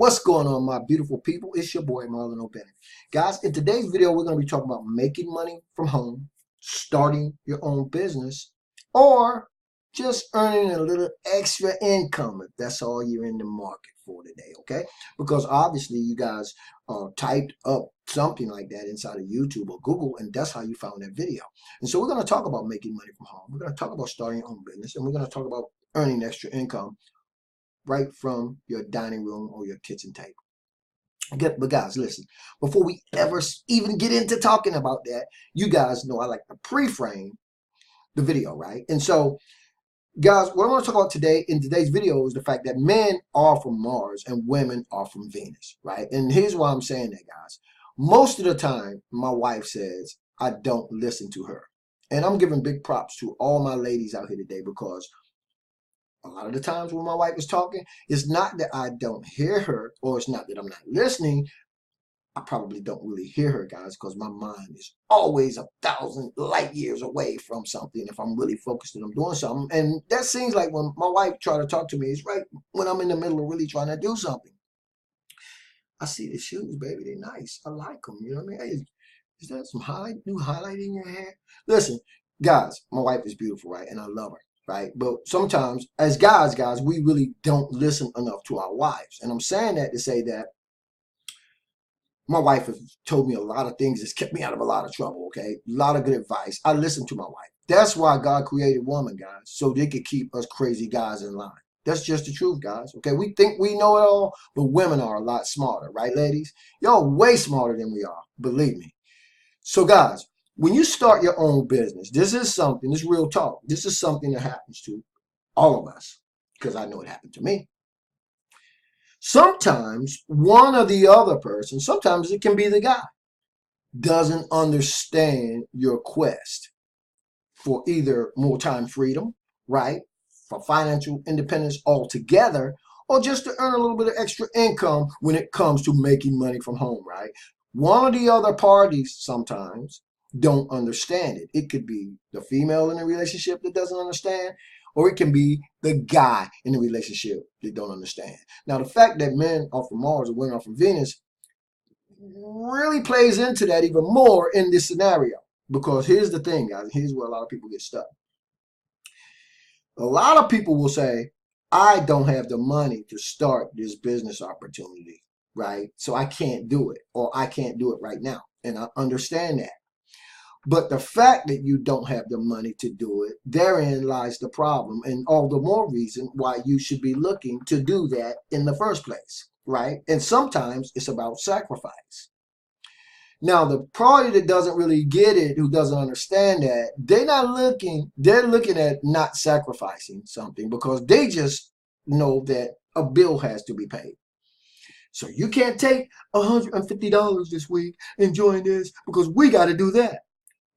What's going on, my beautiful people? It's your boy, Marlon O'Bennett. Guys, in today's video, we're going to be talking about making money from home, starting your own business, or just earning a little extra income if that's all you're in the market for today, okay? Because obviously you guys typed up something like that inside of YouTube or Google, and that's how you found that video. And so we're going to talk about making money from home. We're going to talk about starting your own business, and we're going to talk about earning extra income right from your dining room or your kitchen table. But guys, listen, before we ever even get into talking about that, you guys know I like to pre-frame the video, right? And so, guys, what I want to talk about today in today's video is the fact that men are from Mars and women are from Venus, right? And here's why I'm saying that, guys. Most of the time, my wife says I don't listen to her. And I'm giving big props to all my ladies out here today, because a lot of the times when my wife is talking, it's not that I don't hear her, or it's not that I'm not listening. I probably don't really hear her, guys, because my mind is always 1,000 light years away from something if I'm really focused and I'm doing something. And that seems like when my wife tries to talk to me, it's right when I'm in the middle of really trying to do something. I see the shoes, baby. They're nice. I like them. You know what I mean? Hey, is that some new highlight in your hair? Listen, guys, my wife is beautiful, right? And I love her. Right. But sometimes as guys, we really don't listen enough to our wives. And I'm saying that to say that my wife has told me a lot of things that's kept me out of a lot of trouble. Okay. A lot of good advice. I listen to my wife. That's why God created women, guys, so they could keep us crazy guys in line. That's just the truth, guys. Okay. We think we know it all, but women are a lot smarter. Right, ladies? Y'all way smarter than we are. Believe me. So, guys, when you start your own business, this is real talk. This is something that happens to all of us, because I know it happened to me. Sometimes one or the other person, sometimes it can be the guy, doesn't understand your quest for either more time freedom, right? For financial independence altogether, or just to earn a little bit of extra income when it comes to making money from home, right? One or the other parties sometimes don't understand it. It could be the female in the relationship that doesn't understand, or it can be the guy in the relationship that don't understand. Now, the fact that men are from Mars and women are from Venus really plays into that even more in this scenario. Because here's the thing, guys. Here's where a lot of people get stuck. A lot of people will say, I don't have the money to start this business opportunity, right? So I can't do it, or I can't do it right now. And I understand that. But the fact that you don't have the money to do it, therein lies the problem, and all the more reason why you should be looking to do that in the first place, right? And sometimes it's about sacrifice. Now, the party that doesn't really get it, who doesn't understand that, they're looking at not sacrificing something because they just know that a bill has to be paid. So you can't take $150 this week and join this because we got to do that.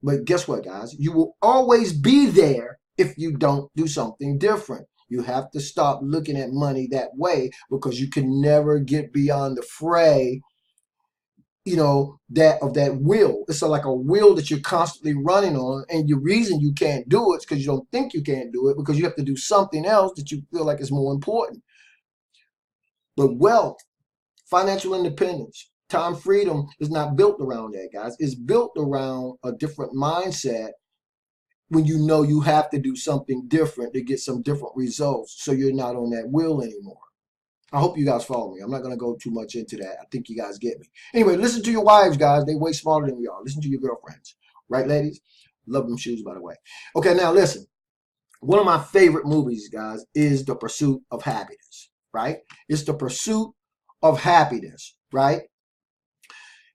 But guess what, guys? You will always be there if you don't do something different. You have to stop looking at money that way, because you can never get beyond the fray, that wheel. It's like a wheel that you're constantly running on, and the reason you can't do it is because you don't think you can't do it, because you have to do something else that you feel like is more important. But wealth, financial independence, time freedom is not built around that, guys. It's built around a different mindset when you know you have to do something different to get some different results, so you're not on that wheel anymore. I hope you guys follow me. I'm not going to go too much into that. I think you guys get me. Anyway, listen to your wives, guys. They way smarter than we are. Listen to your girlfriends. Right, ladies? Love them shoes, by the way. Okay, now listen. One of my favorite movies, guys, is The Pursuit of Happiness, right? It's The Pursuit of Happiness, right?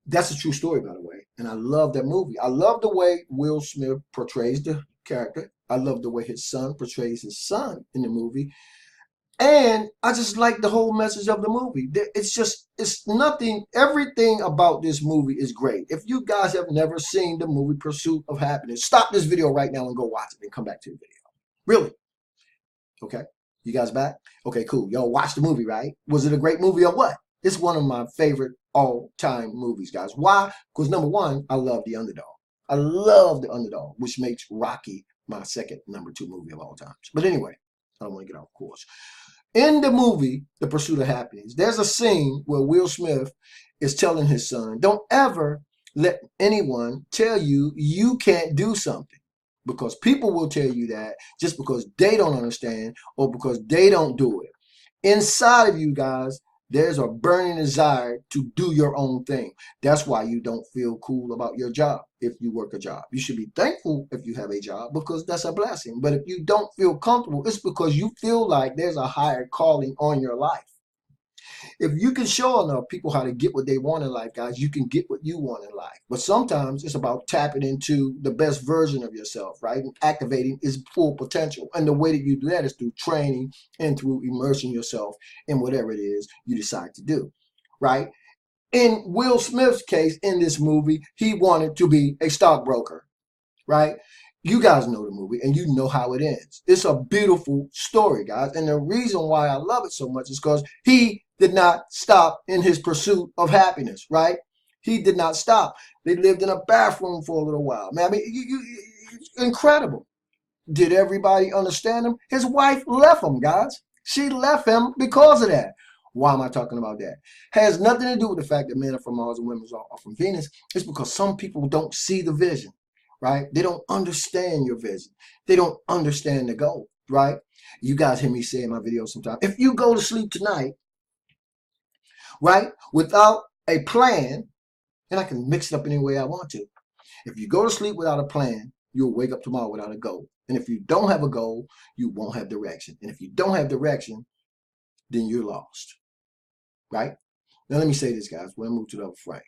That's a true story, by the way. And I love that movie. I love the way Will Smith portrays the character. I love the way his son portrays his son in the movie. And I just like the whole message of the movie. It's nothing, everything about this movie is great. If you guys have never seen the movie Pursuit of Happiness, stop this video right now and go watch it and come back to the video. Really? Okay. You guys back? Okay, cool. Y'all watch the movie, right? Was it a great movie or what? It's one of my favorite all-time movies, guys. Why? Because number one, I love the underdog. I love the underdog, which makes Rocky my second number 2 movie of all time. But anyway, I don't want to get off course. In the movie, The Pursuit of Happiness, there's a scene where Will Smith is telling his son, don't ever let anyone tell you you can't do something. Because people will tell you that just because they don't understand or because they don't do it. Inside of you guys, there's a burning desire to do your own thing. That's why you don't feel cool about your job if you work a job. You should be thankful if you have a job because that's a blessing. But if you don't feel comfortable, it's because you feel like there's a higher calling on your life. If you can show enough people how to get what they want in life, guys, you can get what you want in life. But sometimes it's about tapping into the best version of yourself, right? And activating its full potential. And the way that you do that is through training and through immersing yourself in whatever it is you decide to do, right? In Will Smith's case, in this movie, he wanted to be a stockbroker, right? You guys know the movie and you know how it ends. It's a beautiful story, guys. And the reason why I love it so much is because he did not stop in his pursuit of happiness, right? He did not stop. They lived in a bathroom for a little while. Man, I mean, incredible. Did everybody understand him? His wife left him, guys. She left him because of that. Why am I talking about that? Has nothing to do with the fact that men are from Mars and women are from Venus. It's because some people don't see the vision, right? They don't understand your vision. They don't understand the goal, right? You guys hear me say in my videos sometimes, if you go to sleep tonight, right, without a plan, and I can mix it up any way I want to. If you go to sleep without a plan, you'll wake up tomorrow without a goal. And if you don't have a goal, you won't have direction. And if you don't have direction, then you're lost, right? Now let me say this, guys, when I move to the other frame.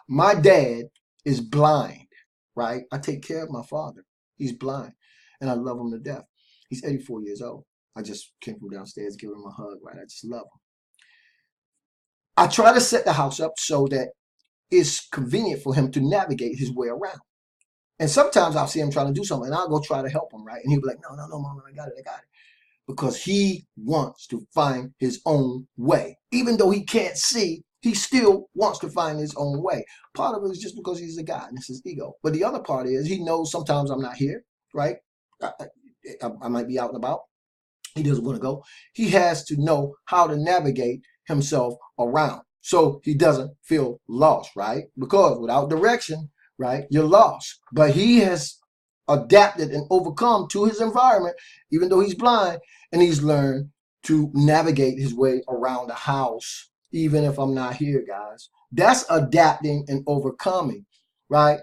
My dad is blind, right? I take care of my father. He's blind, and I love him to death. He's 84 years old. I just came from downstairs, giving him a hug, right? I just love him. I try to set the house up so that it's convenient for him to navigate his way around. And sometimes I'll see him trying to do something, and I'll go try to help him, right? And he'll be like, no, Mom, I got it. Because he wants to find his own way. Even though he can't see, he still wants to find his own way. Part of it is just because he's a guy, and it's his ego. But the other part is he knows sometimes I'm not here, right? I might be out and about. He doesn't want to go. He has to know how to navigate himself around so he doesn't feel lost, right? Because without direction, right, you're lost. But he has adapted and overcome to his environment, even though he's blind, and he's learned to navigate his way around the house, even if I'm not here, guys. That's adapting and overcoming, right?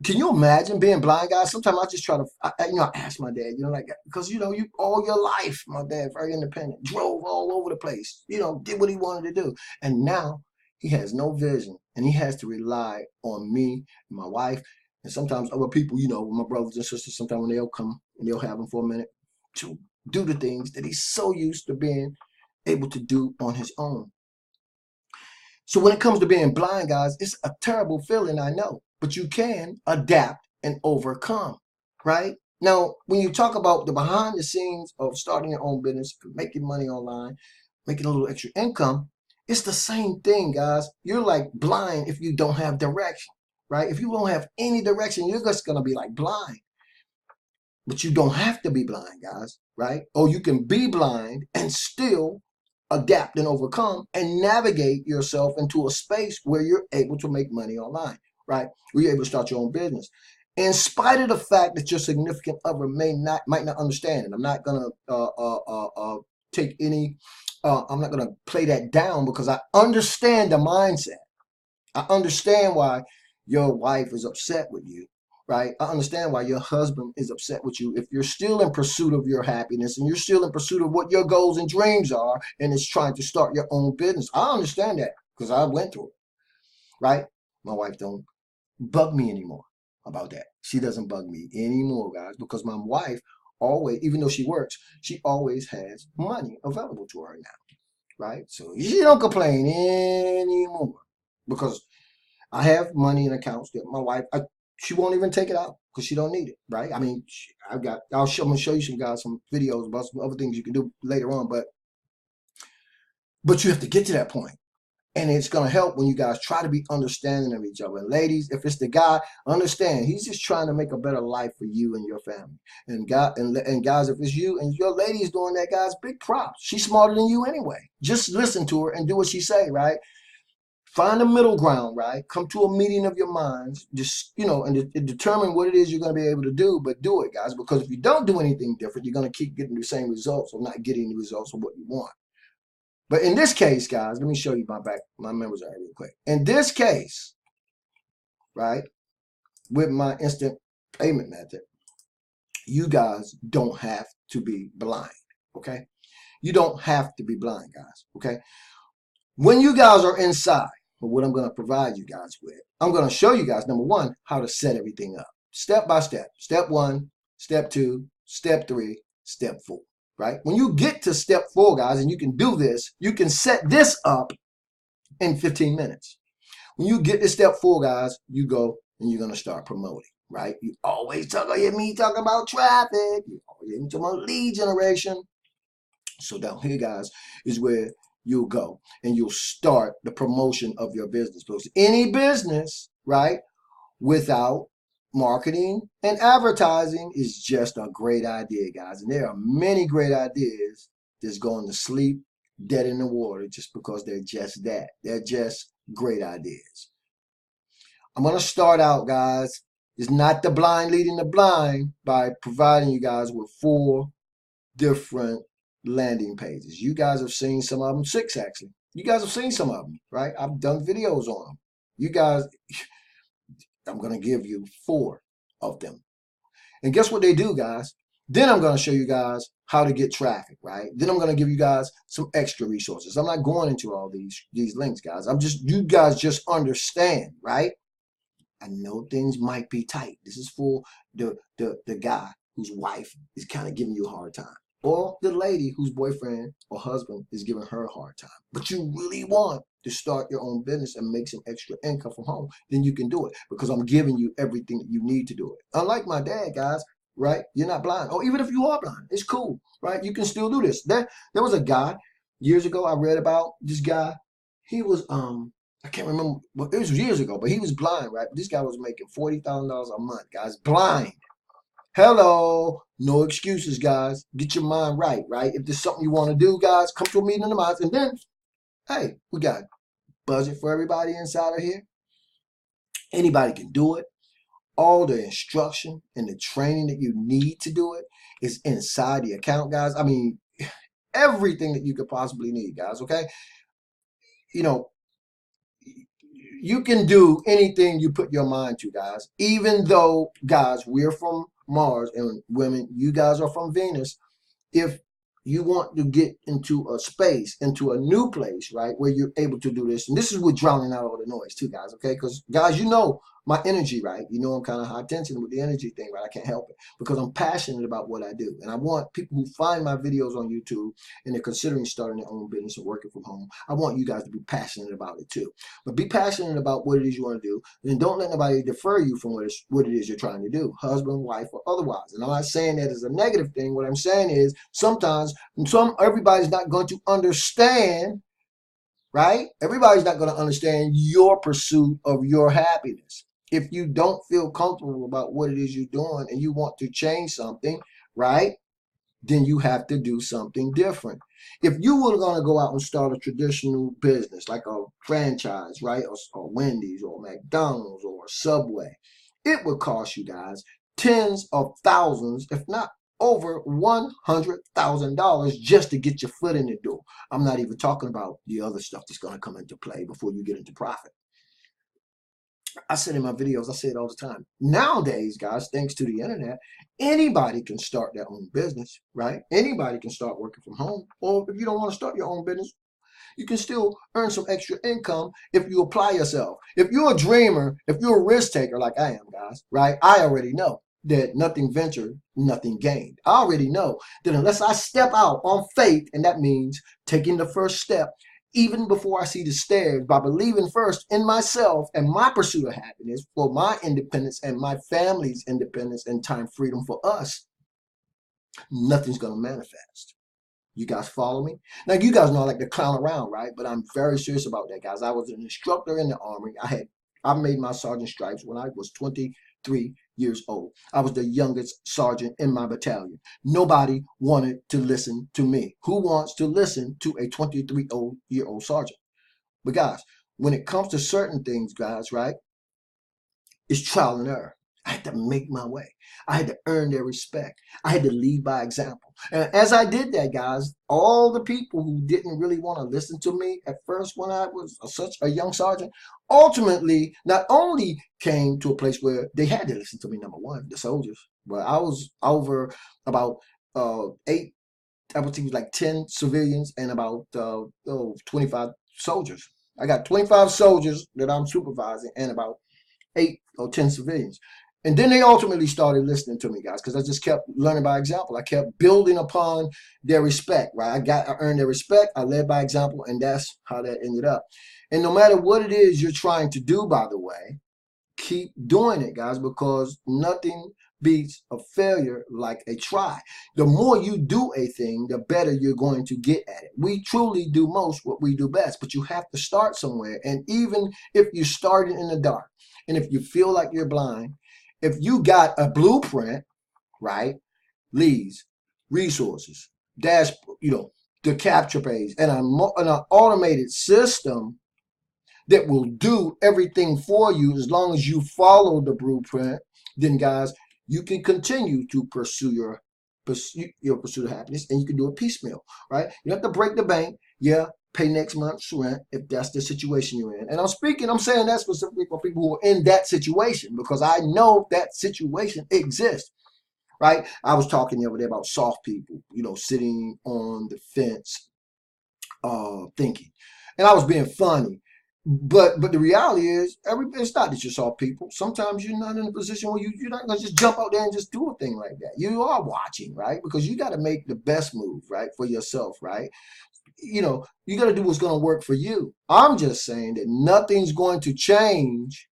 Can you imagine being blind, guys? Sometimes I just try to, I ask my dad, like, because, you all your life, my dad, very independent, drove all over the place, did what he wanted to do. And now he has no vision and he has to rely on me and my wife. And sometimes other people, my brothers and sisters, sometimes when they'll come and they'll have him for a minute to do the things that he's so used to being able to do on his own. So when it comes to being blind, guys, it's a terrible feeling, I know, but you can adapt and overcome, right? Now, when you talk about the behind the scenes of starting your own business, making money online, making a little extra income, it's the same thing, guys. You're like blind if you don't have direction, right? If you don't have any direction, you're just going to be like blind. But you don't have to be blind, guys, right? Or you can be blind and still adapt and overcome and navigate yourself into a space where you're able to make money online, right? Where you're able to start your own business. In spite of the fact that your significant other might not understand it. I'm not gonna take any. I'm not gonna play that down because I understand the mindset. I understand why your wife is upset with you, right? I understand why your husband is upset with you if you're still in pursuit of your happiness and you're still in pursuit of what your goals and dreams are and it's trying to start your own business. I understand that because I went through it, right? My wife don't bug me anymore about that. She doesn't bug me anymore, guys, because my wife always, even though she works, she always has money available to her now, right? So she don't complain anymore because I have money in accounts that my wife, she won't even take it out because she don't need it, right? I mean, I'm gonna show you some guys some videos about some other things you can do later on, but you have to get to that point. And it's going to help when you guys try to be understanding of each other. And ladies, if it's the guy, understand he's just trying to make a better life for you and your family. And guys, if it's you and your lady is doing that, guys, big props. She's smarter than you anyway. Just listen to her and do what she say, right? Find a middle ground, right? Come to a meeting of your minds, just, and determine what it is you're going to be able to do, but do it, guys, because if you don't do anything different, you're going to keep getting the same results or not getting the results of what you want. But in this case, guys, let me show you my members are real quick. In this case, right, with my instant payment method, you guys don't have to be blind, okay? You don't have to be blind, guys, okay? When you guys are inside, what I'm going to provide you guys with, I'm going to show you guys, number one, how to set everything up, step by step. Step 1, step 2, step 3, step 4. Right? When you get to step 4, guys, and you can do this, you can set this up in 15 minutes. When you get to step 4, guys, you go and you're going to start promoting, right? You always hear me talk about traffic. You always hear me talk about lead generation. So down here, guys, is where you'll go and you'll start the promotion of your business. Because any business, right, without marketing and advertising is just a great idea, guys. And there are many great ideas that's going to sleep dead in the water just because they're just that. They're just great ideas. I'm going to start out, guys. It's not the blind leading the blind by providing you guys with 4 different landing pages. You guys have seen some of them, 6 actually. You guys have seen some of them, right? I've done videos on them. You guys, I'm going to give you 4 of them. And guess what they do, guys? Then I'm going to show you guys how to get traffic, right? Then I'm going to give you guys some extra resources. I'm not going into all these links, guys. You guys just understand, right? I know things might be tight. This is for the guy whose wife is kind of giving you a hard time, or the lady whose boyfriend or husband is giving her a hard time. But you really want to start your own business and make some extra income from home, then you can do it because I'm giving you everything that you need to do it. Unlike my dad, guys, right? You're not blind. Or even if you are blind, it's cool, right? You can still do this. There was a guy years ago I read about. This guy, he was I can't remember, well, it was years ago, but he was blind, right? This guy was making $40,000 a month, guys, blind. Hello, no excuses, guys. Get your mind right, right? If there's something you want to do, guys, come to a meeting in the minds, and then, hey, we got budget for everybody inside of here. Anybody can do it. All the instruction and the training that you need to do it is inside the account, guys. I mean, everything that you could possibly need, guys, okay? You can do anything you put your mind to, guys. Even though, guys, we're from Mars and women, you guys are from Venus. If you want to get into a space, into a new place, right, where you're able to do this, and this is with drowning out all the noise too, guys, okay? Because, guys, you know my energy, right? You know I'm kind of high tension with the energy thing, right? I can't help it because I'm passionate about what I do. And I want people who find my videos on YouTube and they're considering starting their own business and working from home, I want you guys to be passionate about it too. But be passionate about what it is you want to do, and don't let nobody defer you from what it is you're trying to do, husband, wife, or otherwise. And I'm not saying that as a negative thing. What I'm saying is sometimes everybody's not going to understand, right? Everybody's not going to understand your pursuit of your happiness. If you don't feel comfortable about what it is you're doing and you want to change something, right, then you have to do something different. If you were going to go out and start a traditional business like a franchise, right, or Wendy's or McDonald's or Subway, it would cost you guys tens of thousands, if not over $100,000 just to get your foot in the door. I'm not even talking about the other stuff that's going to come into play before you get into profit. I said in my videos, I say it all the time. Nowadays, guys, thanks to the internet, anybody can start their own business, right? Anybody can start working from home. Or if you don't want to start your own business, you can still earn some extra income if you apply yourself. If you're a dreamer, if you're a risk taker like I am, guys, right? I already know that nothing ventured, nothing gained. I already know that unless I step out on faith, and that means taking the first step, even before I see the stairs, by believing first in myself and my pursuit of happiness for my independence and my family's independence and time freedom for us, nothing's going to manifest. You guys follow me? Now, you guys know I like to clown around, right? But I'm very serious about that, guys. I was an instructor in the Army. I made my sergeant stripes when I was 23 years old. I was the youngest sergeant in my battalion. Nobody wanted to listen to me. Who wants to listen to a 23-year-old sergeant? But guys, when it comes to certain things, guys, right, it's trial and error. I had to make my way. I had to earn their respect. I had to lead by example. And as I did that, guys, all the people who didn't really want to listen to me at first when I was such a young sergeant, ultimately not only came to a place where they had to listen to me, number one, the soldiers. But I was over about eight, I would think it was like 10 civilians and about 25 soldiers. I got 25 soldiers that I'm supervising and about 8 or 10 civilians. And then they ultimately started listening to me, guys, because I just kept learning by example. I kept building upon their respect, right? I earned their respect. I led by example, and that's how that ended up. And no matter what it is you're trying to do, by the way, keep doing it, guys, because nothing beats a failure like a try. The more you do a thing, the better you're going to get at it. We truly do most what we do best, but you have to start somewhere. And even if you started in the dark, and if you feel like you're blind, if you got a blueprint, right, leads, resources, the capture page, and an automated system that will do everything for you as long as you follow the blueprint, then guys, you can continue to pursue your pursuit of happiness, and you can do it piecemeal, right? You have to break the bank, pay next month's rent if that's the situation you're in. And I'm saying that specifically for people who are in that situation, because I know that situation exists, right? I was talking the other day about soft people, sitting on the fence, thinking, and I was being funny. But the reality is, it's not that you're soft people. Sometimes you're not in a position where you're not going to just jump out there and just do a thing like that. You are watching, right? Because you got to make the best move, right, for yourself, right? You got to do what's going to work for you. I'm just saying that nothing's going to change,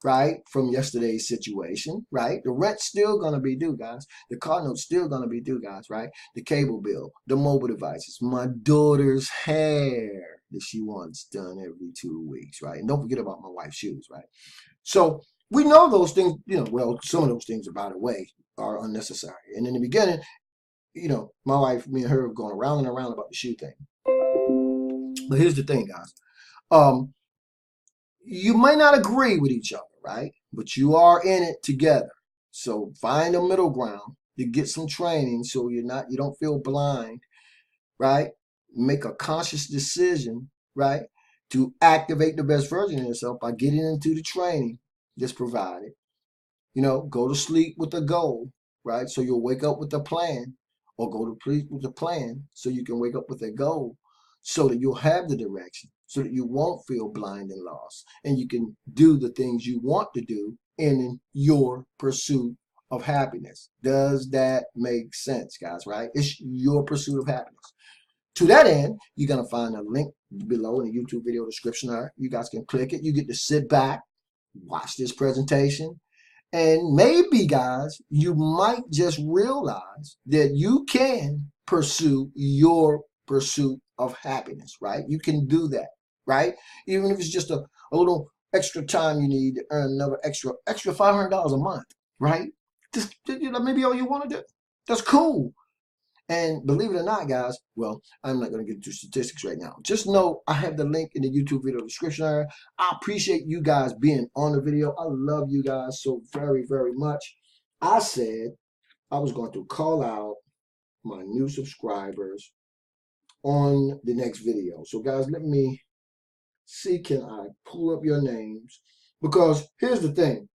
right, from yesterday's situation, right? The rent's still going to be due, guys. The car note's still going to be due, guys, right? The cable bill, the mobile devices, my daughter's hair that she wants done every 2 weeks, right? And don't forget about my wife's shoes, right? So we know those things, some of those things, by the way, are unnecessary. And in the beginning, my wife, me and her have gone around and around about the shoe thing. But here's the thing, guys. You might not agree with each other, right? But you are in it together. So find a middle ground. You get some training so you don't feel blind, right? Make a conscious decision, right, to activate the best version of yourself by getting into the training that's provided. Go to sleep with a goal, right? So you'll wake up with a plan, or go to sleep with a plan so you can wake up with a goal, so that you'll have the direction, so that you won't feel blind and lost, and you can do the things you want to do in your pursuit of happiness. Does that make sense, guys, right? It's your pursuit of happiness. To that end, you're going to find a link below in the YouTube video description there. You guys can click it. You get to sit back, watch this presentation, and maybe, guys, you might just realize that you can pursue your pursuit of happiness, right? You can do that, right? Even if it's just a little extra time you need to earn another extra $500 a month, right? Just maybe all you want to do. That's cool. And believe it or not, guys, I'm not going to get into statistics right now. Just know I have the link in the YouTube video description area. I appreciate you guys being on the video. I love you guys so very, very much. I said I was going to call out my new subscribers on the next video. So, guys, let me see, can I pull up your names? Because here's the thing.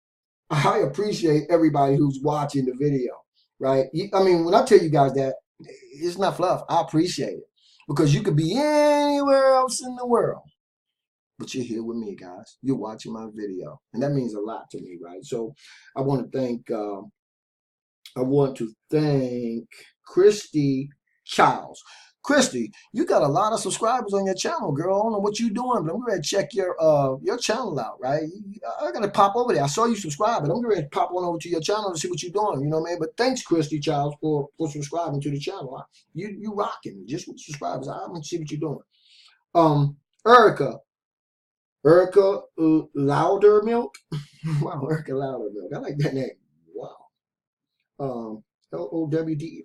I appreciate everybody who's watching the video, right? I mean, when I tell you guys that, it's not fluff. I appreciate it, because you could be anywhere else in the world, but you're here with me, guys. You're watching my video, and that means a lot to me, right? So I want to thank Christy Childs. Christy, you got a lot of subscribers on your channel, girl. I don't know what you doing, but I'm going to check your channel out, right? I got to pop over there. I saw you subscribe, but I'm going to pop on over to your channel to see what you're doing. You know what I mean? But thanks, Christy Childs, for subscribing to the channel. You rocking. Just with subscribers. I'm going to see what you're doing. Erica Loudermilk. Wow, Erica Loudermilk. I like that name. Wow. LOWDERMI.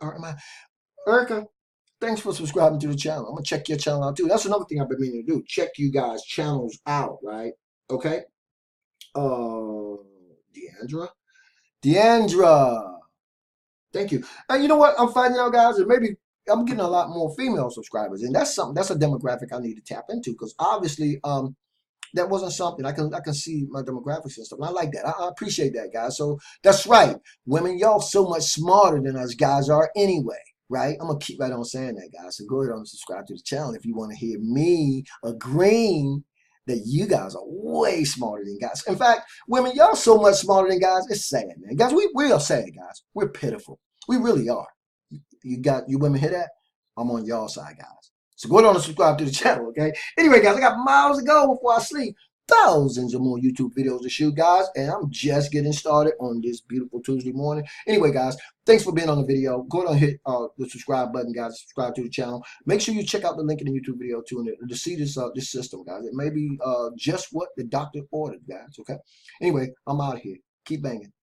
Erica, thanks for subscribing to the channel. I'm gonna check your channel out too. That's another thing I've been meaning to do. Check you guys' channels out, right? Okay. Deandra. Thank you. And you know what? I'm finding out, guys, and maybe I'm getting a lot more female subscribers, and that's something. That's a demographic I need to tap into because obviously, that wasn't something I can see my demographics and stuff. And I like that. I appreciate that, guys. So that's right. Women, y'all so much smarter than us guys are anyway. Right? I'm gonna keep right on saying that, guys. So go ahead and subscribe to the channel if you want to hear me agreeing that you guys are way smarter than guys. In fact, women, y'all so much smarter than guys. It's sad, man. Guys, we are sad, guys. We're pitiful. We really are. You women hear that? I'm on y'all side, guys. So go ahead and subscribe to the channel, okay? Anyway, guys, I got miles to go before I sleep. Thousands of more YouTube videos to shoot, guys, and I'm just getting started on this beautiful Tuesday morning. Anyway, guys, thanks for being on the video. Go ahead and hit the subscribe button, guys. Subscribe to the channel. Make sure you check out the link in the YouTube video too, and to see this system, guys. It may be just what the doctor ordered, guys. Okay. Anyway, I'm out of here. Keep banging.